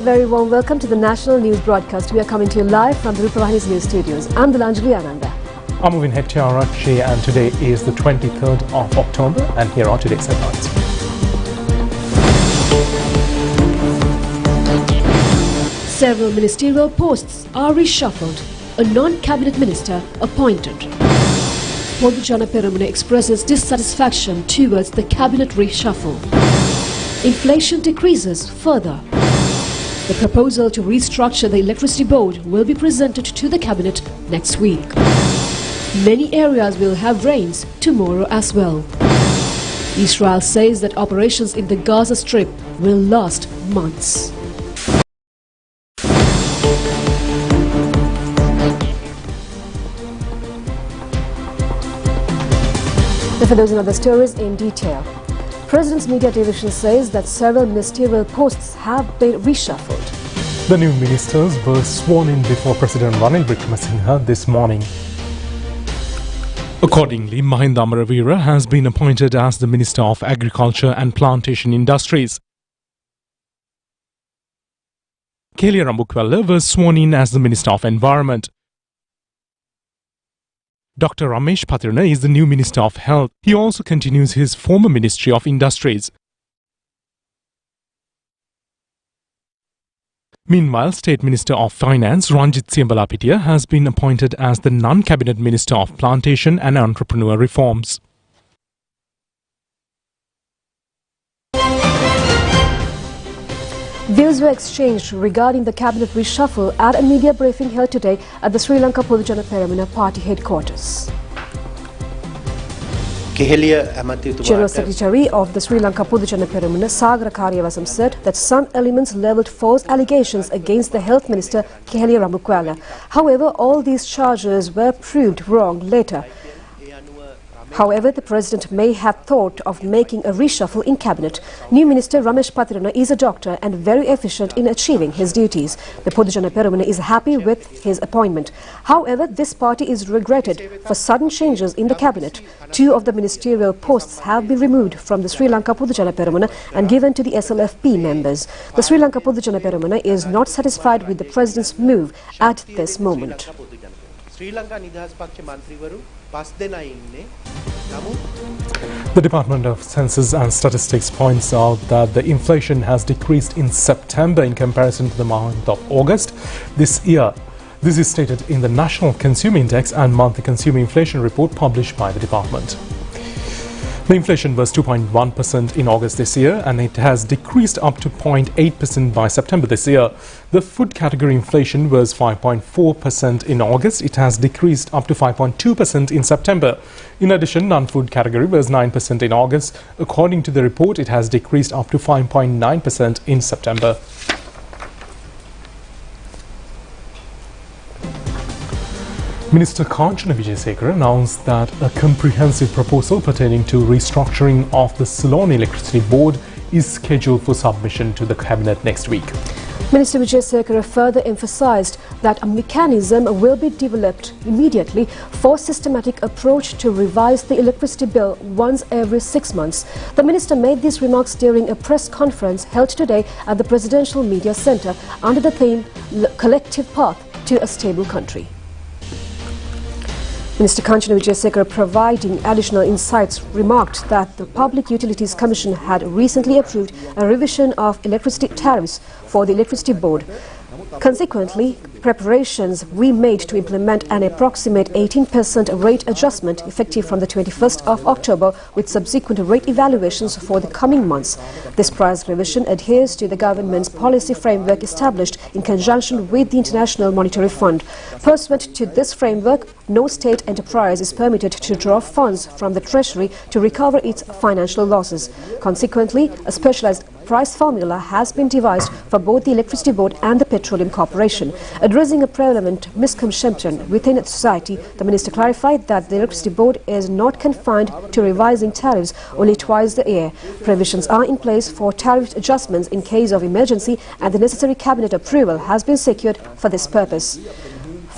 Very warm welcome to the national news broadcast. We are coming to you live from the Rupavahini's news studios. I'm Dilanjali Ananda. I'm Movin Hettiarachi, and today is the 23rd of October, and here are today's headlines. Several ministerial posts are reshuffled. A non-cabinet minister appointed. Podujana Peramuna expresses dissatisfaction towards the cabinet reshuffle. Inflation decreases further. The proposal to restructure the electricity board will be presented to the cabinet next week. Many areas will have rains tomorrow as well. Israel says that operations in the Gaza Strip will last months. For those and other stories in detail. President's Media Division says that several ministerial posts have been reshuffled. The new ministers were sworn in before President Ranil Wickremesinghe this morning. Accordingly, Mahinda Amaravira has been appointed as the Minister of Agriculture and Plantation Industries. Kehelia Rambukwella was sworn in as the Minister of Environment. Dr. Ramesh Patirna is the new Minister of Health. He also continues his former Ministry of Industries. Meanwhile, State Minister of Finance Ranjit Siambalapitiya has been appointed as the non-cabinet Minister of Plantation and Entrepreneur Reforms. Views were exchanged regarding the cabinet reshuffle at a media briefing held today at the Sri Lanka Podujana Peramuna party headquarters. General Secretary of the Sri Lanka Podujana Peramuna, Sagara Kariyavasam, said that some elements levelled false allegations against the Health Minister Kehelia Rambukwella. However, all these charges were proved wrong later. However, the President may have thought of making a reshuffle in cabinet. New Minister Ramesh Patirna is a doctor and very efficient in achieving his duties. The Podujana Peramuna is happy with his appointment. However, this party is regretted for sudden changes in the cabinet. 2 of the ministerial posts have been removed from the Sri Lanka Podujana Peramuna and given to the SLFP members. The Sri Lanka Podujana Peramuna is not satisfied with the President's move at this moment. The Department of Census and Statistics points out that the inflation has decreased in September in comparison to the month of August this year. This is stated in the National Consumer Index and Monthly Consumer Inflation Report published by the department. The inflation was 2.1% in August this year, and it has decreased up to 0.8% by September this year. The food category inflation was 5.4% in August. It has decreased up to 5.2% in September. In addition, non-food category was 9% in August. According to the report, it has decreased up to 5.9% in September. Minister Kanchana Wijesekara announced that a comprehensive proposal pertaining to restructuring of the Ceylon Electricity Board is scheduled for submission to the Cabinet next week. Minister Wijesekara further emphasized that a mechanism will be developed immediately for systematic approach to revise the electricity bill once every 6 months. The minister made these remarks during a press conference held today at the Presidential Media Centre under the theme Collective Path to a Stable Country. Minister Kanchana Wijesekara, providing additional insights, remarked that the Public Utilities Commission had recently approved a revision of electricity tariffs for the Electricity Board. Consequently, preparations we made to implement an approximate 18% rate adjustment effective from the 21st of October with subsequent rate evaluations for the coming months. This price revision adheres to the government's policy framework established in conjunction with the International Monetary Fund. Pursuant to this framework, no state enterprise is permitted to draw funds from the Treasury to recover its financial losses. Consequently, a specialized price formula has been devised for both the Electricity Board and the Petroleum Corporation. Addressing a prevalent misconception within society, the minister clarified that the Electricity Board is not confined to revising tariffs only twice a year. Provisions are in place for tariff adjustments in case of emergency, and the necessary cabinet approval has been secured for this purpose.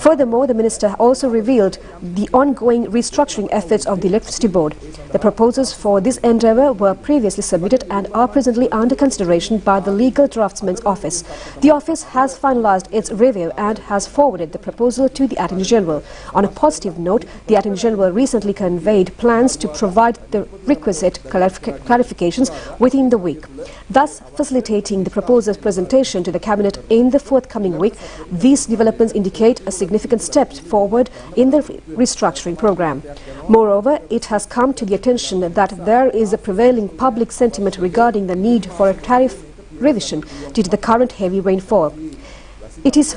Furthermore, the minister also revealed the ongoing restructuring efforts of the Electricity Board. The proposals for this endeavour were previously submitted and are presently under consideration by the Legal Draftsman's Office. The office has finalised its review and has forwarded the proposal to the Attorney General. On a positive note, the Attorney General recently conveyed plans to provide the requisite clarifications within the week, thus facilitating the proposal's presentation to the Cabinet in the forthcoming week. These developments indicate a significant step forward in the restructuring programme. Moreover, it has come to the attention that there is a prevailing public sentiment regarding the need for a tariff revision due to the current heavy rainfall. It is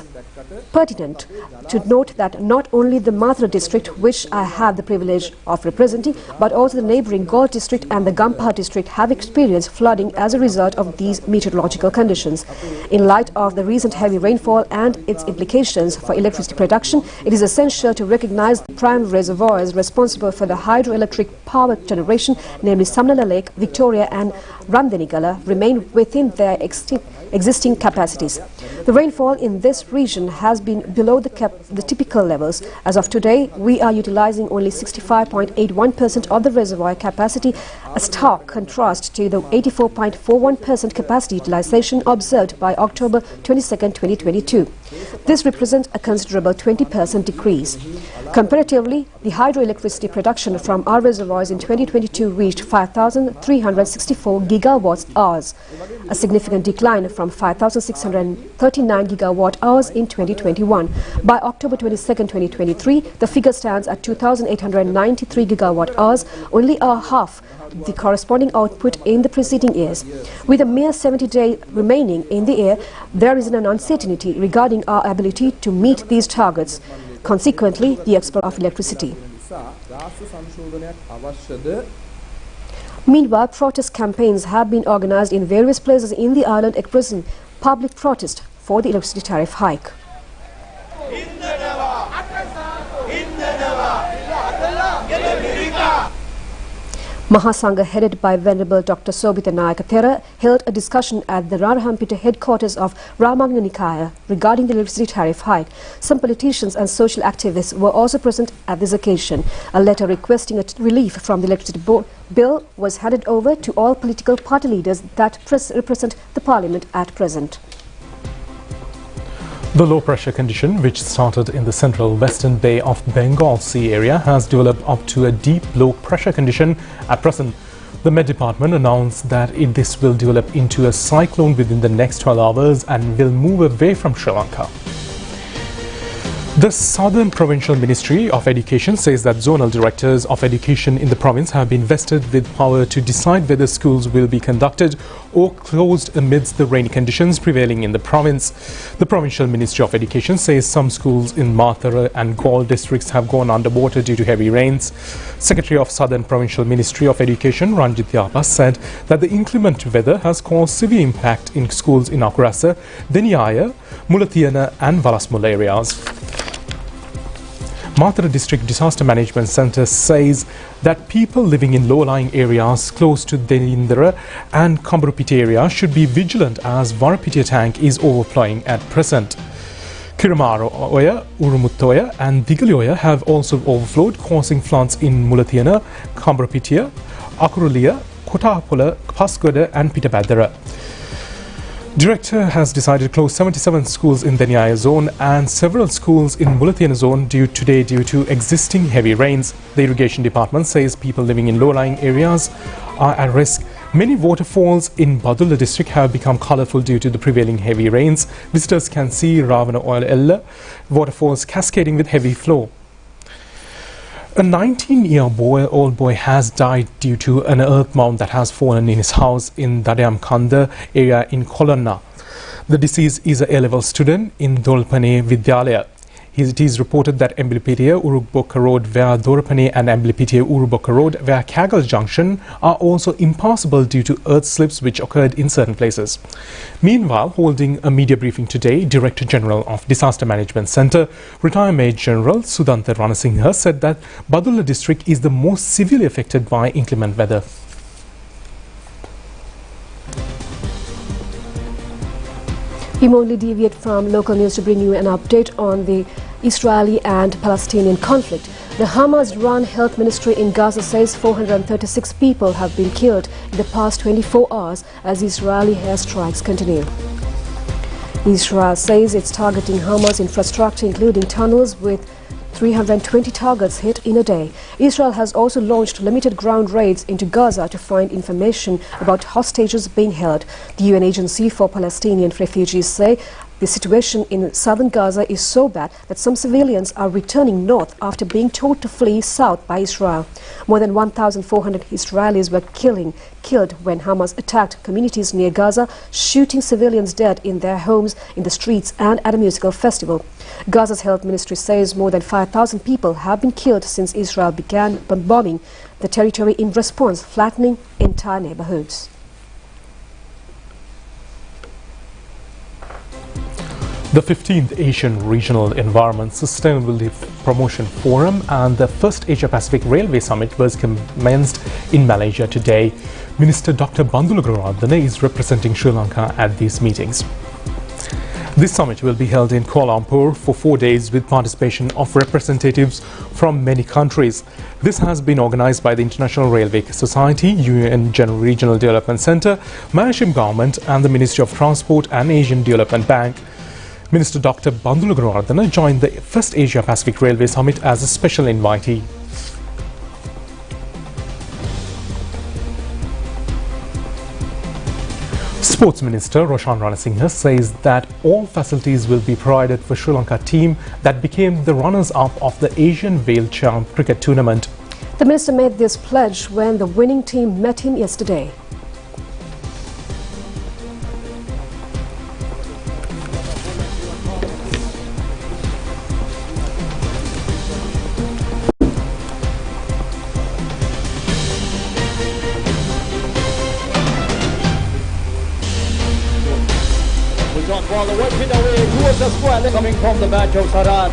pertinent to note that not only the Mathura district, which I have the privilege of representing, but also the neighbouring Galle district and the Gampaha district have experienced flooding as a result of these meteorological conditions. In light of the recent heavy rainfall and its implications for electricity production, it is essential to recognise the prime reservoirs responsible for the hydroelectric power generation, namely Samnala Lake, Victoria and Randhenigala, remain within their existing capacities. The rainfall in this region has been below the typical levels. As of today, we are utilising only 65.81% of the reservoir capacity, a stark contrast to the 84.41% capacity utilisation observed by October 22, 2022. This represents a considerable 20% decrease. Comparatively, the hydroelectricity production from our reservoirs in 2022 reached 5,364 gigawatt-hours, a significant decline from 5,639 gigawatt-hours in 2021. By October 22, 2023, the figure stands at 2,893 gigawatt-hours, only a half the corresponding output in the preceding years. With a mere 70 days remaining in the year, there is an uncertainty regarding our ability to meet these targets. Consequently, the export of electricity. Meanwhile, protest campaigns have been organised in various places in the island expressing public protest for the electricity tariff hike. Mahasangha, headed by Venerable Dr. Sobhita Nayaka Thera, held a discussion at the Rarahampita headquarters of Ramagna Nikaya regarding the electricity tariff hike. Some politicians and social activists were also present at this occasion. A letter requesting a relief from the electricity bill was handed over to all political party leaders that represent the parliament at present. The low-pressure condition, which started in the central western Bay of Bengal Sea area, has developed up to a deep low-pressure condition at present. The Met Department announced that this will develop into a cyclone within the next 12 hours and will move away from Sri Lanka. The Southern Provincial Ministry of Education says that zonal directors of education in the province have been vested with power to decide whether schools will be conducted or closed amidst the rainy conditions prevailing in the province. The Provincial Ministry of Education says some schools in Mathura and Galle districts have gone underwater due to heavy rains. Secretary of Southern Provincial Ministry of Education, Ranjit Yapa, said that the inclement weather has caused severe impact in schools in Akurasa, Deniaya, Mulathiana and Valasmula areas. Mathura District Disaster Management Centre says that people living in low-lying areas close to Denindra and Kambarupiti area should be vigilant as Varapitia tank is overflowing at present. Kiramaroya, Urumuttoya and Digalioya have also overflowed, causing floods in Mulathiana, Kambarupitiya, Akurulia, Kotapula, Paskoda and Pitabadara. Director has decided to close 77 schools in the Nyaya zone and several schools in Mulathiana zone due to existing heavy rains. The irrigation department says people living in low-lying areas are at risk. Many waterfalls in Badulla district have become colourful due to the prevailing heavy rains. Visitors can see Ravana Oil Ella waterfalls cascading with heavy flow. A 19-year-old boy has died due to an earth mound that has fallen in his house in Dadayam Kanda area in Kolonna. The deceased is a A-level student in Dolpane Vidyalaya. It is reported that Amblipitiya Urubokka Road via Dorapane and Amblipitiya Urubokka Road via Kagal Junction are also impassable due to earth slips which occurred in certain places. Meanwhile, holding a media briefing today, Director General of Disaster Management Centre, Retired Major General Sudhanta Ranasinghe said that Badulla district is the most severely affected by inclement weather. We will only deviate from local news to bring you an update on the Israeli and Palestinian conflict. The Hamas-run health ministry in Gaza says 436 people have been killed in the past 24 hours as Israeli airstrikes continue. Israel says it's targeting Hamas infrastructure, including tunnels, with 320 targets hit in a day. Israel has also launched limited ground raids into Gaza to find information about hostages being held. The UN Agency for Palestinian Refugees say the situation in southern Gaza is so bad that some civilians are returning north after being told to flee south by Israel. More than 1,400 Israelis were killed when Hamas attacked communities near Gaza, shooting civilians dead in their homes, in the streets and at a musical festival. Gaza's health ministry says more than 5,000 people have been killed since Israel began bombing the territory in response, flattening entire neighborhoods. The 15th Asian Regional Environment Sustainability Promotion Forum and the first Asia-Pacific Railway Summit was commenced in Malaysia today. Minister Dr. Bandula Gunawarthana is representing Sri Lanka at these meetings. This summit will be held in Kuala Lumpur for 4 days with participation of representatives from many countries. This has been organized by the International Railway Society, UN Regional Development Centre, Malaysian Government and the Ministry of Transport and Asian Development Bank. Minister Dr. Bandula Gunawarthana joined the first Asia-Pacific Railway Summit as a special invitee. Sports Minister Roshan Ranasinghe says that all facilities will be provided for Sri Lanka team that became the runners-up of the Asian Wheelchair Cricket Tournament. The minister made this pledge when the winning team met him yesterday. Ball away, hit away towards the square coming from the batch of Sarat.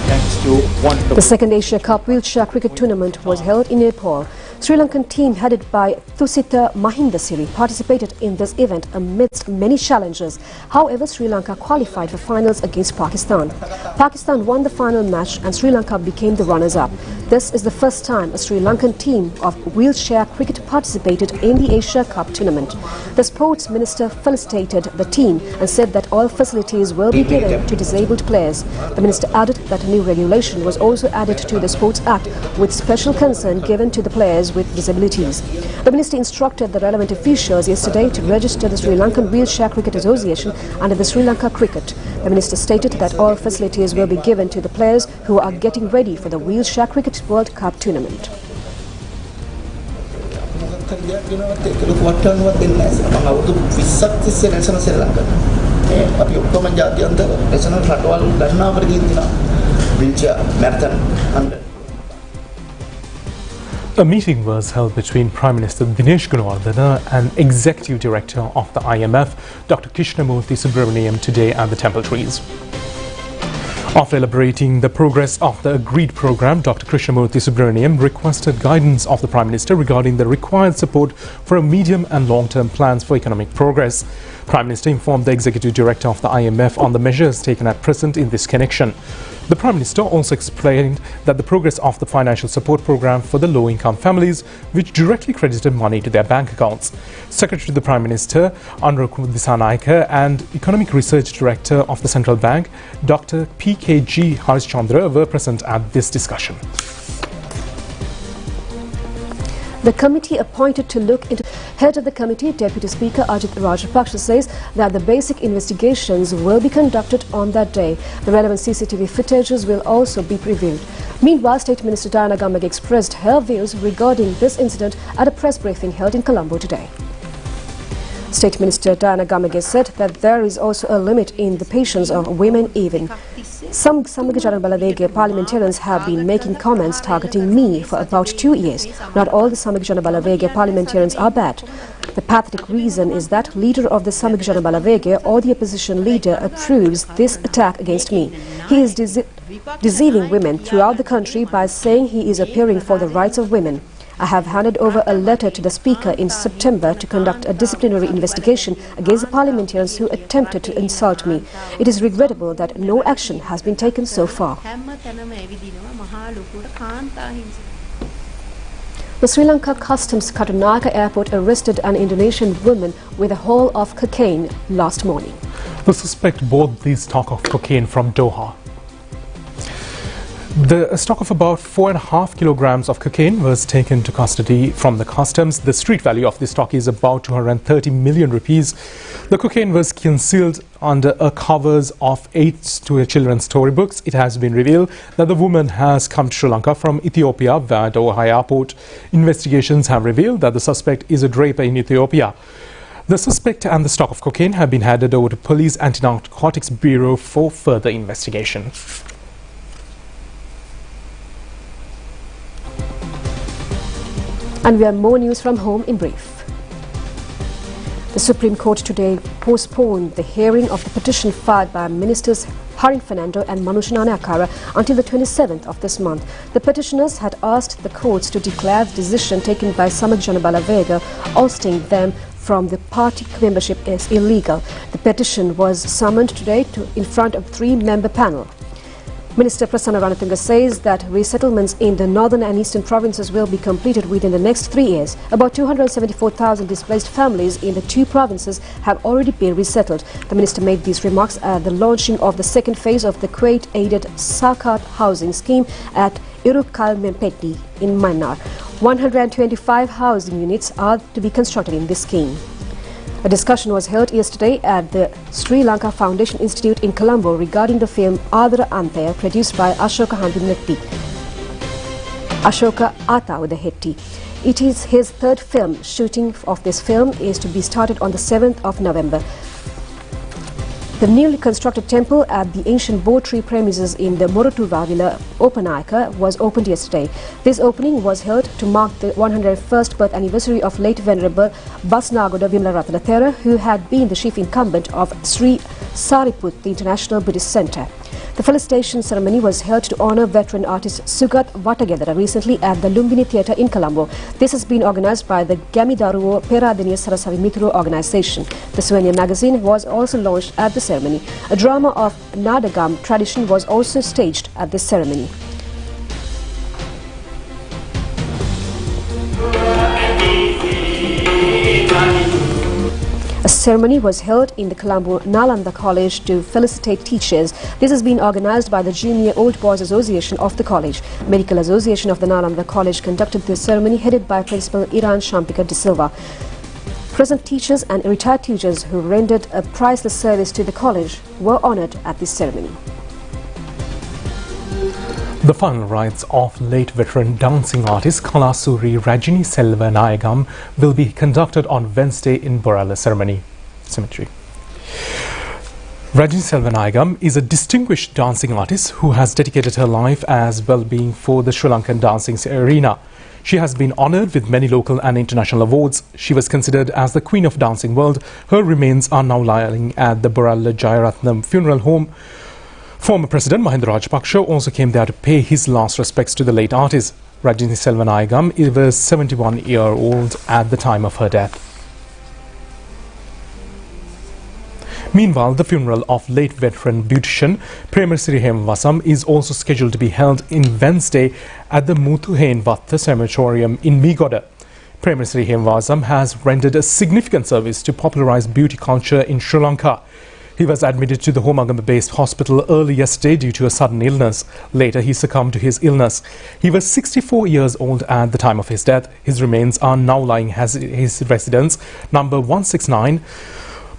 Thanks to one. The second Asia Cup Wheelchair Cricket Tournament was held in Nepal. Sri Lankan team headed by Thusita Mahindasiri participated in this event amidst many challenges. However, Sri Lanka qualified for finals against Pakistan. Pakistan won the final match and Sri Lanka became the runners-up. This is the first time a Sri Lankan team of wheelchair cricket participated in the Asia Cup tournament. The sports minister felicitated the team and said that all facilities will be given to disabled players. The minister added that a new regulation was also added to the Sports Act with special concern given to the players with disabilities. The minister instructed the relevant officials yesterday to register the Sri Lankan Wheelchair Cricket Association under the Sri Lanka Cricket. The minister stated that all facilities will be given to the players who are getting ready for the Wheelchair Cricket World Cup tournament. A meeting was held between Prime Minister Dinesh Gunawardena and Executive Director of the IMF, Dr. Krishnamurthy Subramaniam, today at the Temple Trees. After elaborating the progress of the agreed program, Dr. Krishnamurthy Subramaniam requested guidance of the Prime Minister regarding the required support for a medium and long-term plans for economic progress. Prime Minister informed the Executive Director of the IMF on the measures taken at present in this connection. The Prime Minister also explained that the progress of the financial support program for the low-income families, which directly credited money to their bank accounts. Secretary to the Prime Minister, Anurag Dissanayake, and Economic Research Director of the Central Bank, Dr. PKG Harishchandra, were present at this discussion. The committee appointed to look into head of the committee, Deputy Speaker Ajit Rajapaksa, says that the basic investigations will be conducted on that day. The relevant CCTV footages will also be reviewed. Meanwhile, State Minister Diana Gamage expressed her views regarding this incident at a press briefing held in Colombo today. State Minister Diana Gamage said that there is also a limit in the patience of women even. Some Samagajana Balavege parliamentarians have been making comments targeting me for about 2 years. Not all the Samagajana Balavege parliamentarians are bad. The pathetic reason is that leader of the Samagajana Balavege or the opposition leader approves this attack against me. He is deceiving women throughout the country by saying he is appearing for the rights of women. I have handed over a letter to the Speaker in September to conduct a disciplinary investigation against the parliamentarians who attempted to insult me. It is regrettable that no action has been taken so far. The Sri Lanka Customs Katunayake Airport arrested an Indonesian woman with a haul of cocaine last morning. The suspect bought the stock of cocaine from Doha. The stock of about 4.5 kilograms of cocaine was taken to custody from the customs. The street value of the stock is about 230 million rupees. The cocaine was concealed under a covers of 8 children's storybooks. It has been revealed that the woman has come to Sri Lanka from Ethiopia via Doha Airport. Investigations have revealed that the suspect is a draper in Ethiopia. The suspect and the stock of cocaine have been handed over to Police Anti-Narcotics Bureau for further investigation. And we have more news from home in brief. The Supreme Court today postponed the hearing of the petition filed by Ministers Haring Fernando and Manushanane Akara until the 27th of this month. The petitioners had asked the courts to declare the decision taken by Samak Janabala Vega, ousting them from the party membership as illegal. The petition was summoned today in front of a 3-member panel. Minister Prasanna Ranatunga says that resettlements in the northern and eastern provinces will be completed within the next 3 years. About 274,000 displaced families in the 2 provinces have already been resettled. The minister made these remarks at the launching of the second phase of the Kuwait-aided Sakat housing scheme at Irukalmempeti in Myanmar. 125 housing units are to be constructed in this scheme. A discussion was held yesterday at the Sri Lanka Foundation Institute in Colombo regarding the film Adara Antaya, produced by Ashoka Handunetti. Ashoka Atawadahetti. It is his 3rd film. Shooting of this film is to be started on the 7th of November. The newly constructed temple at the ancient Bo Tree premises in the Morotuva Villa, Opanayaka, was opened yesterday. This opening was held to mark the 101st birth anniversary of late Venerable Basnagoda Vimlaratana Thera, who had been the chief incumbent of Sri Sariput, the International Buddhist Centre. The felicitation ceremony was held to honour veteran artist Sugat Vatagedara recently at the Lumbini Theatre in Colombo. This has been organised by the Gamidaruo Peradeniya Sarasavi Mitro organisation. The souvenir magazine was also launched at the ceremony. A drama of Nadagam tradition was also staged at this ceremony. A ceremony was held in the Colombo Nalanda College to felicitate teachers. This has been organised by the Junior Old Boys Association of the college. Medical Association of the Nalanda College conducted the ceremony headed by Principal Iran Shampika De Silva. Present teachers and retired teachers who rendered a priceless service to the college were honoured at this ceremony. The final rites of late veteran dancing artist Kalasuri Rajini Selvanayagam will be conducted on Wednesday in Borala Cemetery. Rajini Selvanayagam is a distinguished dancing artist who has dedicated her life as well-being for the Sri Lankan dancing arena. She has been honoured with many local and international awards. She was considered as the Queen of Dancing World. Her remains are now lying at the Borala Jayaratnam Funeral Home. Former President Mahinda Rajapaksa also came there to pay his last respects to the late artist. Rajini Selvanayagam was 71-year-old at the time of her death. Meanwhile, the funeral of late veteran beautician Premasiri Hemvasam is also scheduled to be held in Wednesday at the Muthuhen Vatta Crematorium in Megoda. Premasiri Hemvasam has rendered a significant service to popularize beauty culture in Sri Lanka. He was admitted to the Homagamba-based hospital early yesterday due to a sudden illness. Later, he succumbed to his illness. He was 64 years old at the time of his death. His remains are now lying at his residence, number 169,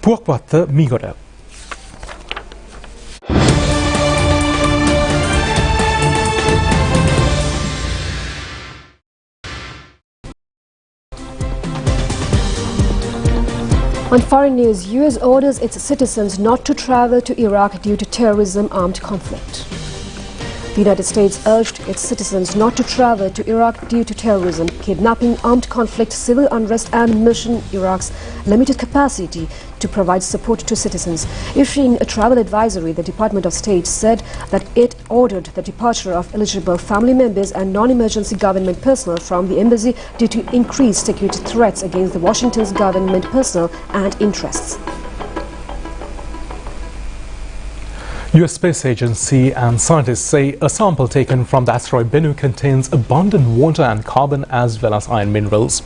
Puakwatta, Megoda. On foreign news, US orders its citizens not to travel to Iraq due to terrorism-armed conflict. The United States urged its citizens not to travel to Iraq due to terrorism, kidnapping, armed conflict, civil unrest and mission Iraq's limited capacity to provide support to citizens. Issuing a travel advisory, the Department of State said that it ordered the departure of eligible family members and non-emergency government personnel from the embassy due to increased security threats against the Washington's government personnel and interests. U.S. Space Agency and scientists say a sample taken from the asteroid Bennu contains abundant water and carbon as well as iron minerals.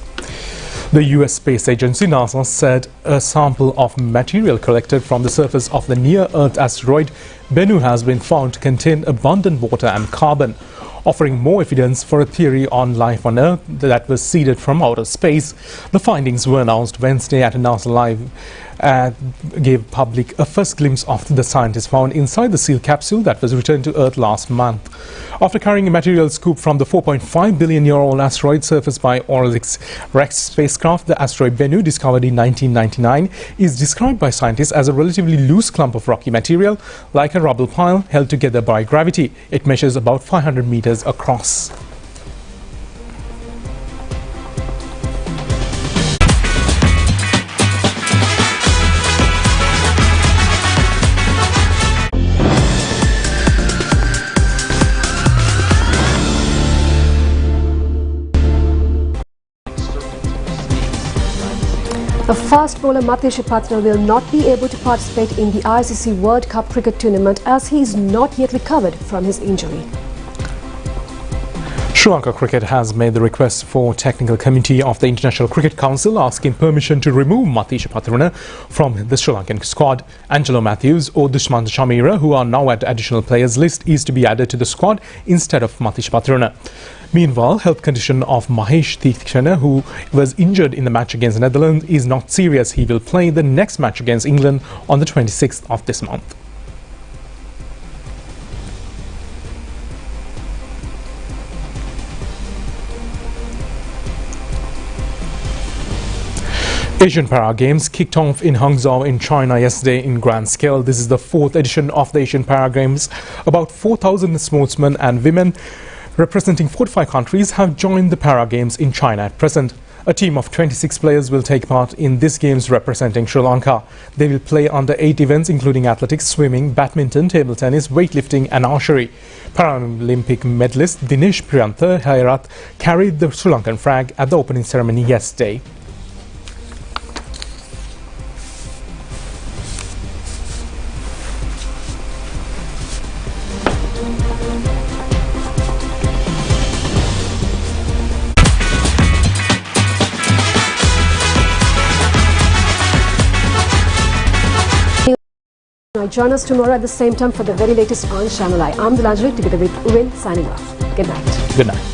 The U.S. Space Agency, NASA, said a sample of material collected from the surface of the near-Earth asteroid Bennu has been found to contain abundant water and carbon, offering more evidence for a theory on life on Earth that was seeded from outer space. The findings were announced Wednesday at a NASA Live gave public a first glimpse of the scientists found inside the seal capsule that was returned to Earth last month. After carrying a material scoop from the 4.5 billion-year-old asteroid surfaced by Oralix Rex spacecraft, the asteroid Bennu, discovered in 1999, is described by scientists as a relatively loose clump of rocky material, like a rubble pile held together by gravity. It measures about 500 meters across. The fast bowler Mathesh Pathra will not be able to participate in the ICC World Cup cricket tournament as he is not yet recovered from his injury. Sri Lanka Cricket has made the request for Technical Committee of the International Cricket Council asking permission to remove Mathesh Pathra from the Sri Lankan squad. Angelo Matthews or Dushman Shamira, who are now at additional players list, is to be added to the squad instead of Mathesh Pathra. Meanwhile, health condition of Mahesh Theekshana, who was injured in the match against the Netherlands, is not serious. He will play the next match against England on the 26th of this month. Asian Para Games kicked off in Hangzhou in China yesterday in grand scale. This is the 4th edition of the Asian Para Games. About 4,000 sportsmen and women representing 45 countries have joined the Para Games in China at present. A team of 26 players will take part in these games representing Sri Lanka. They will play under 8 events including athletics, swimming, badminton, table tennis, weightlifting and archery. Paralympic medalist Dinesh Priyantha Hayarath carried the Sri Lankan flag at the opening ceremony yesterday. Join us tomorrow at the same time for the very latest on ChannelEye. I'm Dilanjali together with Uwin signing off. Good night. Good night.